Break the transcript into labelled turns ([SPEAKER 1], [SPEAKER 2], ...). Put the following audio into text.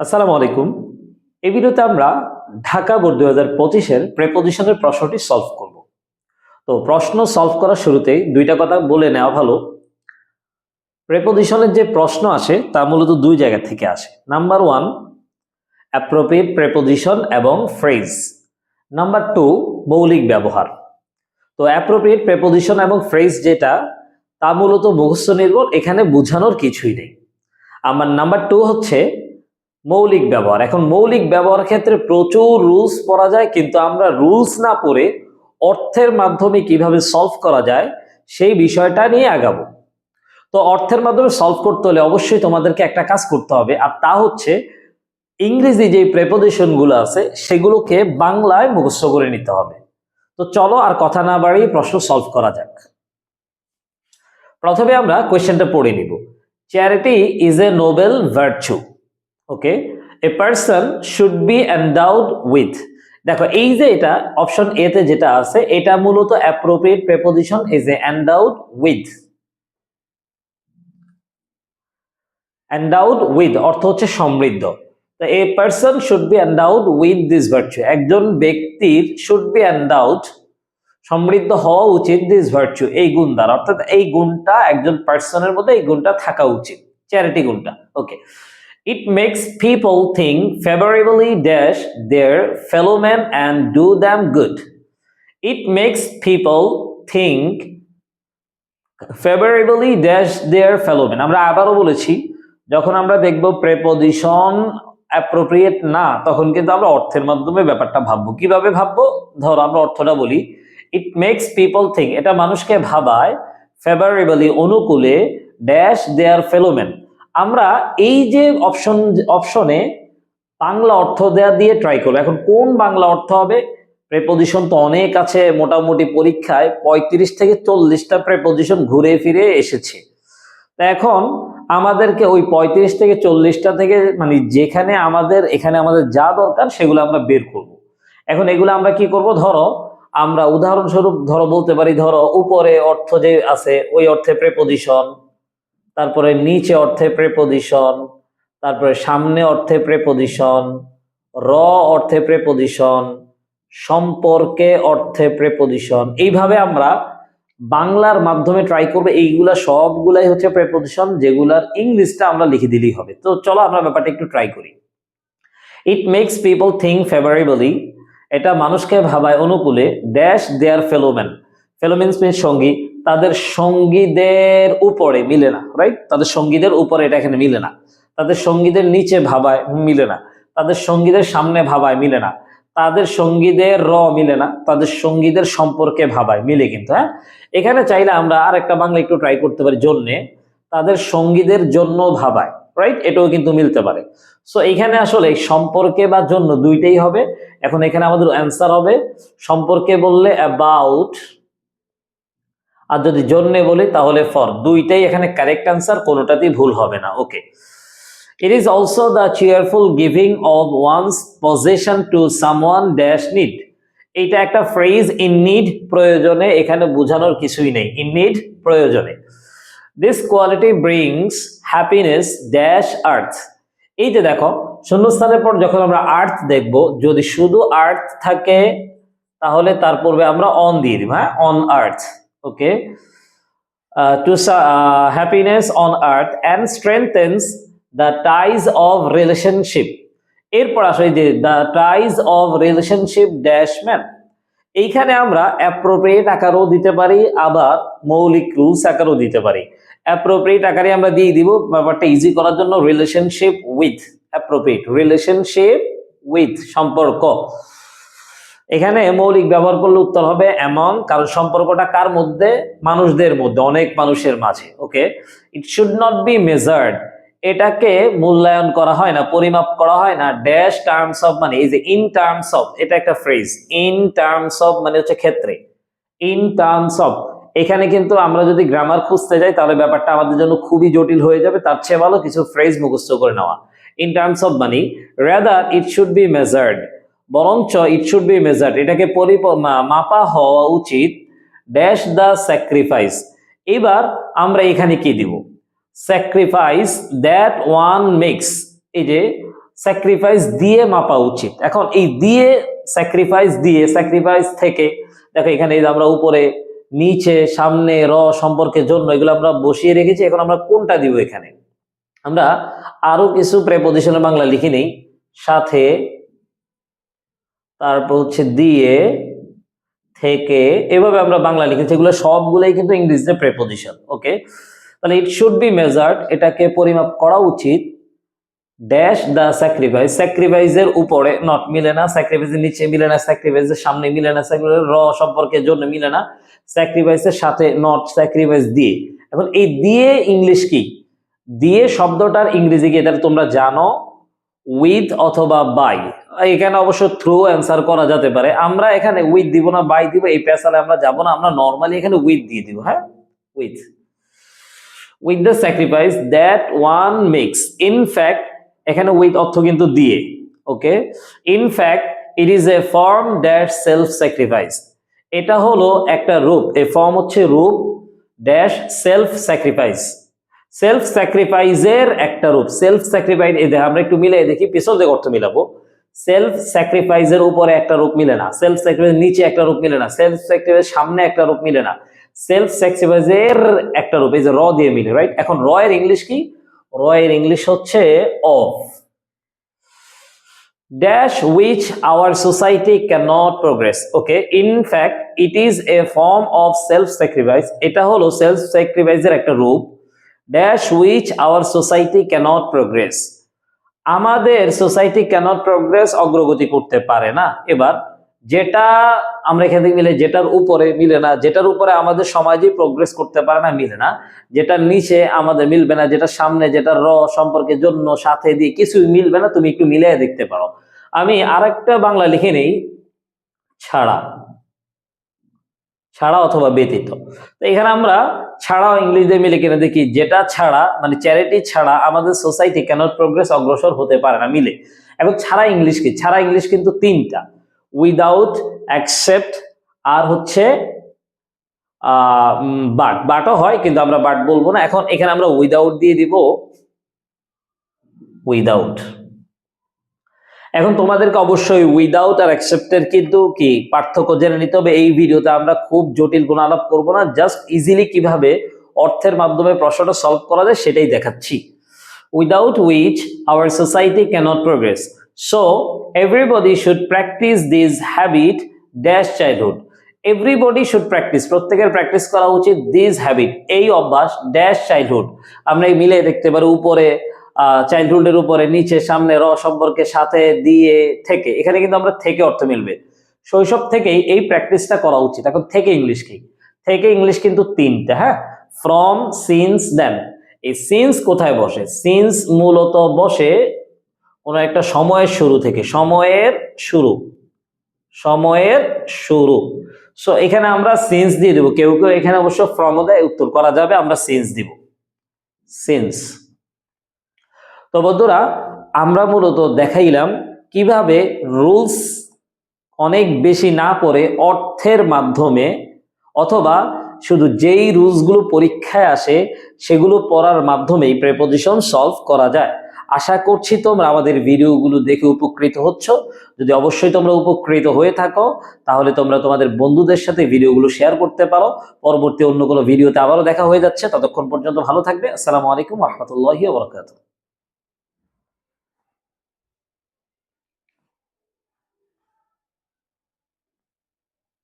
[SPEAKER 1] আসসালামু আলাইকুম। এই ভিডিওতে আমরা ঢাকা বোর্ড 2025-এর প্রেপোজিশনের প্রশ্নটি সলভ করব। তো প্রশ্ন সলভ করার শুরুতেই দুইটা কথা বলে নেওয়া ভালো। প্রেপোজিশনের যে প্রশ্ন আসে তা মূলত দুই জায়গা থেকে আসে। নাম্বার 1 অ্যাপ্রোপ্রিয়েট প্রেপোজিশন এবং ফ্রেজ। নাম্বার 2 মৌলিক ব্যবহার। তো অ্যাপ্রোপ্রিয়েট প্রেপোজিশন এবং ফ্রেজ যেটা তা মূলত মুখস্থ নির্ভর, এখানে বোঝানোর কিছুই নেই। আমার নাম্বার 2 হচ্ছে মৌলিক ব্যবহার। এখন মৌলিক ব্যবহার ক্ষেত্রে প্রচুর রুলস পড়া যায়, কিন্তু আমরা রুলস না পড়ে অর্থের মাধ্যমে কিভাবে সলভ করা যায় সেই বিষয়টা নিয়ে আগাবো। তো অর্থের মাধ্যমে সলভ করতে হলে অবশ্যই তোমাদেরকে একটা কাজ করতে হবে, আর তা হচ্ছে ইংরেজি যে প্রেপোজিশন গুলো আছে সেগুলোকে বাংলায় মুখস্থ করে নিতে হবে। তো চলো আর কথা না বাড়িয়ে প্রশ্ন সলভ করা যাক। প্রথমে আমরা কোয়েশ্চেনটা পড়ে নিব। Charity is a Nobel virtue. Okay, a person should be endowed with. দেখো এই যে এটা অপশন এ তে যেটা আছে এটা মূলত appropriate preposition is a endowed with. Endowed with অর্থ হচ্ছে সমৃদ্ধ। তো a person should be endowed with this virtue, একজন ব্যক্তির শুড বি এন্ডাউড সমৃদ্ধ হওয়া উচিত দিস ভার্চু এই গুণ দ্বারা, অর্থাৎ এই গুণটা একজন পার্সনের মধ্যে এই গুণটা থাকা উচিত, চ্যারিটি গুণটা। ওকে, it makes people think favorably dash their fellow men and do them good. It makes people think favorably dash their fellow men. আমরা আবারও বলেছি, যখন আমরা দেখব প্রেপোজিশন অ্যাপ্রোপ্রিয়েট না, তখন কিন্তু আমরা অর্থের মাধ্যমে ব্যাপারটা ভাববো। কিভাবে ভাববো? ধরো আমরা অর্থটা বলি, ইট মেক্স পিপল থিঙ্ক, এটা মানুষকে ভাবায়, ফেভারেবলি অনুকূলে, ড্যাশ দেয়ার ফেলোমেন। আমরা এই যে অপশনে বাংলা অর্থ দেয়া দিয়ে ট্রাই করবো। এখন কোন বাংলা অর্থ হবে? প্রেপোজিশন তো অনেক আছে, মোটামুটি পরীক্ষায় 35 থেকে 40টা প্রেপোজিশন ঘুরে ফিরে এসেছে। তা এখন আমাদেরকে ওই 35 থেকে 40টা থেকে মানে যেখানে এখানে আমাদের যা দরকার সেগুলো আমরা বের করব। এখন এগুলো আমরা কি করব? ধরো আমরা উদাহরণস্বরূপ বলতে পারি, ধরো উপরে অর্থ যে আছে ওই অর্থে প্রেপোজিশন, তারপরে নিচে অর্থে প্রেপোজিশন, তারপরে সামনে অর্থে প্রেপোজিশন, অর্থে প্রেপোজিশন, সম্পর্কে অর্থে প্রেপোজিশন। এইভাবে আমরা বাংলার মাধ্যমে ট্রাই করবে। এইগুলা সবগুলাই হচ্ছে প্রেপোজিশন, যেগুলার ইংলিশটা আমরা লিখে দিলেই হবে। তো চলো আমরা ব্যাপারটা একটু ট্রাই করি। It makes people think favourably, এটা মানুষকে ভাবায় অনুকূলে, ড্যাশ দেয়ার ফেলোম্যান। ফেলোমেন্স মিন্স সঙ্গী, তাদের সঙ্গীদের উপরে, মিলে না, রাইট? তাদের সঙ্গীদের উপরে এটা এখানে মিলে না। তাদের সঙ্গীদের নিচে ভাবায়, মিলে না। তাদের সঙ্গীদের সামনে ভাবায়, মিলে না। তাদের সঙ্গীদের মিলে না। তাদের সঙ্গীদের সম্পর্কে ভাবায়, মিলে কিন্তু। হ্যাঁ, এখানে চাইলে আমরা আর একটা বাংলা একটু ট্রাই করতে পারি, জন্যে, তাদের সঙ্গীদের জন্য ভাবায়, রাইট? এটাও কিন্তু মিলতে পারে। সো এখানে আসলে সম্পর্কে বা জন্য দুইটাই হবে। এখন এখানে আমাদের অ্যান্সার হবে সম্পর্কে বললে অ্যাবাউট, আর যদি জন্য বলি তাহলে ফর। দুইটাই এখানে কারেক্ট অ্যান্সার, কোনোটাতেই ভুল হবে না। Okay, it is also the cheerful giving of one's possession to someone dash need. এইটা একটা ফ্রেজ, ইন নিড, প্রয়োজনে, এখানে বোঝানোর কিছুই নেই, ইন নিড প্রয়োজনে। This quality brings happiness dash earth. এই যে দেখো শূন্যস্থানের পর যখন আমরা আর্থ দেখব, যদি শুধু আর্থ থাকে তাহলে তার পূর্বে আমরা অন দিয়ে দিব। হ্যাঁ, on earth. Okay, to happiness on earth and strengthens the ties of relationship. এরপর আসলে যে the ties of relationship dash man. এইখানে আমরা অ্যাপ্রোপ্রিয়েট আকারও দিতে পারি, আবার মৌলিক রুলস আকারও দিতে পারি। অ্যাপ্রোপ্রিয়েট আকারে আমরা দিয়ে দিব ব্যাপারটা ইজি করার জন্য, relationship with appropriate, relationship with সম্পর্ক। এখানে মৌলিক ব্যবহার করলে উত্তর হবে অ্যামং, কারণ সম্পর্কটা কার মধ্যে? মানুষদের মধ্যে, অনেক মানুষের মাঝে। Okay, it should not be measured, এটাকে মূল্যায়ন করা হয় না, পরিমাপ করা হয় না, ড্যাশ টার্মস অফ, মানে এই যে ইন টার্মস অফ, এটা একটা ফ্রেজ, ইন টার্মস অফ মানে হচ্ছে ক্ষেত্রে, ইন টার্মস অফ। এখানে কিন্তু আমরা যদি গ্রামার খুঁজতে যাই তাহলে ব্যাপারটা আমাদের জন্য খুবই জটিল হয়ে যাবে, তার চেয়ে ভালো কিছু ফ্রেজ মুখস্থ করে নেওয়া। ইন টার্মস অফ মানে rather it should be measured, বরঞ্চ ইট শুড বি মেজার্ড, এটাকে মাপা হওয়া উচিত, ড্যাশ দ্য স্যাক্রিফাইস। এবার আমরা এখানে কি দিব? স্যাক্রিফাইস দ্যাট ওয়ান মেক্স, এই যে স্যাক্রিফাইস দিয়ে মাপা উচিত। এখন এই দিয়ে স্যাক্রিফাইস থেকে দেখো এখানে এই যে আমরা উপরে নিচে সামনে র সম্পর্কের জন্য এগুলো আমরা বসিয়ে রেখেছি। এখন আমরা কোনটা দিব? এখানে আমরা আরো কিছু প্রেপোজিশনের বাংলা লিখে নেই, সাথে, তারপর হচ্ছে দিয়ে, থেকে, এভাবে আমরা বাংলা লিখেছি। এগুলো সবগুলোই কিন্তু ইংরেজিতে প্রেপোজিশন। ওকে, তাহলে ইট শুড বি মেজার্ড, এটাকে পরিমাপ করা উচিত, ড্যাশ দ্য স্যাক্রিফাইস, স্যাক্রিফাইসের উপরে, নট মিলে না, স্যাক্রিফাইসের নিচে মিলে না, স্যাক্রিফাইসের সামনে মিলে না, স্যাক্রিফাইস র সম্পর্কের জন্য মিলে না, স্যাক্রিফাইসের সাথে নট, স্যাক্রিফাইস দিয়ে। এখন এই দিয়ে ইংলিশ কি? দিয়ে শব্দটার ইংরেজি কি এটা তোমরা জানো? উইথ অথবা বাই। এখানে অবশ্য থ্রু অ্যান্সার করা যেতে পারে। আমরা এখানে উইথ দিব না বাই দিব, এই পেশালে আমরা যাব না, আমরা নর্মালি এখানে উইথ দিয়ে দিব। হ্যাঁ, with the sacrifice that one makes. In fact এখানে উইথ অর্থ কিন্তু দিয়ে। Okay, in fact it is a form that self sacrifice, এটা হলো একটা রূপ, এ ফর্ম হচ্ছে রূপ, ড্যাশ সেলফ স্যাক্রিফাইস, সেলফ স্যাক্রিফাইসের একটা রূপ। সেলফ স্যাক্রিফাইস এই দেখো আমরা একটু মিলাই দেখি, পিছন দিকে অর্থ মিলাবো। সেলফ স্যাক্রিফাইসের উপরে একটা রূপ মিলে না, সেলফ স্যাক্রিফাইস নিচে একটা রূপ মিলে না, সেলফ স্যাক্রিফাইস সামনে একটা রূপ মিলে না, সেলফ স্যাক্রিফাইসের একটা রূপ এই যে র দিয়ে মিলে, রাইট? এখন র এর ইংলিশ কি? র এর ইংলিশ হচ্ছে of, dash which our society cannot progress. Okay, in fact it is a form of self sacrifice, এটা হলো সেলফ স্যাক্রিফাইসের একটা রূপ, dash which our society cannot progress, আমাদের সোসাইটি ক্যানট প্রোগ্রেস, অগ্রগতি করতে পারে না। এবার যেটা আমরা এখান থেকে মিলে, যেটার উপরে মিলে না, যেটার উপরে আমাদের সমাজে প্রোগ্রেস করতে পারে না, মিলে না, যেটার নিচে আমাদের মিলবে না, যেটা সামনে, যেটা র সম্পর্কের জন্য সাথে দিয়ে কিছুই মিলবে না, তুমি একটু মিলিয়ে দেখতে পারো। আমি আরেকটা বাংলা লিখে নেই, ছাড়া, ছাড়া অথবা ব্যতীত। তো এখানে আমরা ছাড়াও ইংলিশ দিয়ে মিলে কিনে দেখি, যেটা ছাড়া মানে চ্যারিটি ছাড়া আমাদের সোসাইটি ক্যানট প্রোগ্রেস, অগ্রসর হতে পারে না, মিলে। এখন ছাড়া ইংলিশ কি? ছাড়া ইংলিশ কিন্তু তিনটা, উইদাউট, অ্যাকসেপ্ট, আর হচ্ছে বাট। বাটও হয় কিন্তু আমরা বাট বলবো না। এখন এখানে আমরা উইদাউট দিয়ে দিব, উইদাউট। এখন তোমাদেরকে অবশ্যই উইদাউট আর অ্যাকসেপ্টের কিন্তু কি পার্থক্য জেনে নিতে হবে। এই ভিডিওতে আমরা খুব জটিল কোনো আলাপ করবো না, জাস্ট ইজিলি কিভাবে অর্থের মাধ্যমে প্রশ্নটা সলভ করা যায় সেটাই দেখাচ্ছি। Without which our society cannot progress, so everybody should practise this habit dash childhood, everybody should practise, প্রত্যেকের প্র্যাকটিস করা উচিত, দিস হ্যাবিট এই অভ্যাস, ড্যাশ চাইল্ডহুড, আমরা মিলে দেখতে পারি উপরে চাইল্ডহুডের উপরে, নিচে সামনে র সম্পর্কে সাথে দিয়ে থেকে, এখানে কিন্তু আমরা থেকে অর্থ মিলবে, শৈশব থেকেই এই প্র্যাকটিসটা করা উচিত। এখন থেকে ইংলিশ কি? থেকে ইংলিশ কিন্তু তিনটা। হ্যাঁ, ফ্রম, সিন্স, দেন। এই সিন্স কোথায় বসে? সিন্স মূলত বসে কোন একটা সময়ের শুরু থেকে, সময়ের শুরু, সময়ের শুরু। সো এখানে আমরা সিন্স দিয়ে দেবো, কেউ কেউ এখানে অবশ্য ফ্রম দেয়, উত্তর করা যাবে, আমরা সিন্স দিব, সিন্স। তো বন্ধুরা আমরা মূলত দেখাইলাম কিভাবে রুলস অনেক বেশি না করে অর্থের মাধ্যমে, অথবা শুধু যেই রুলসগুলো পরীক্ষায় আসে সেগুলো পড়ার মাধ্যমেই প্রেপোজিশন সলভ করা যায়। আশা করছি তোমরা আমাদের ভিডিওগুলো দেখে উপকৃত হচ্ছ। যদি অবশ্যই তোমরা উপকৃত হয়ে থাকো তাহলে তোমরা তোমাদের বন্ধুদের সাথে ভিডিওগুলো শেয়ার করতে পারো। পরবর্তী অন্য কোনো ভিডিওতে আবারও দেখা হয়ে যাচ্ছে, ততক্ষণ পর্যন্ত ভালো থাকবে। আসসালামু আলাইকুম ওয়া রাহমাতুল্লাহি ওয়া বারাকাতুহু।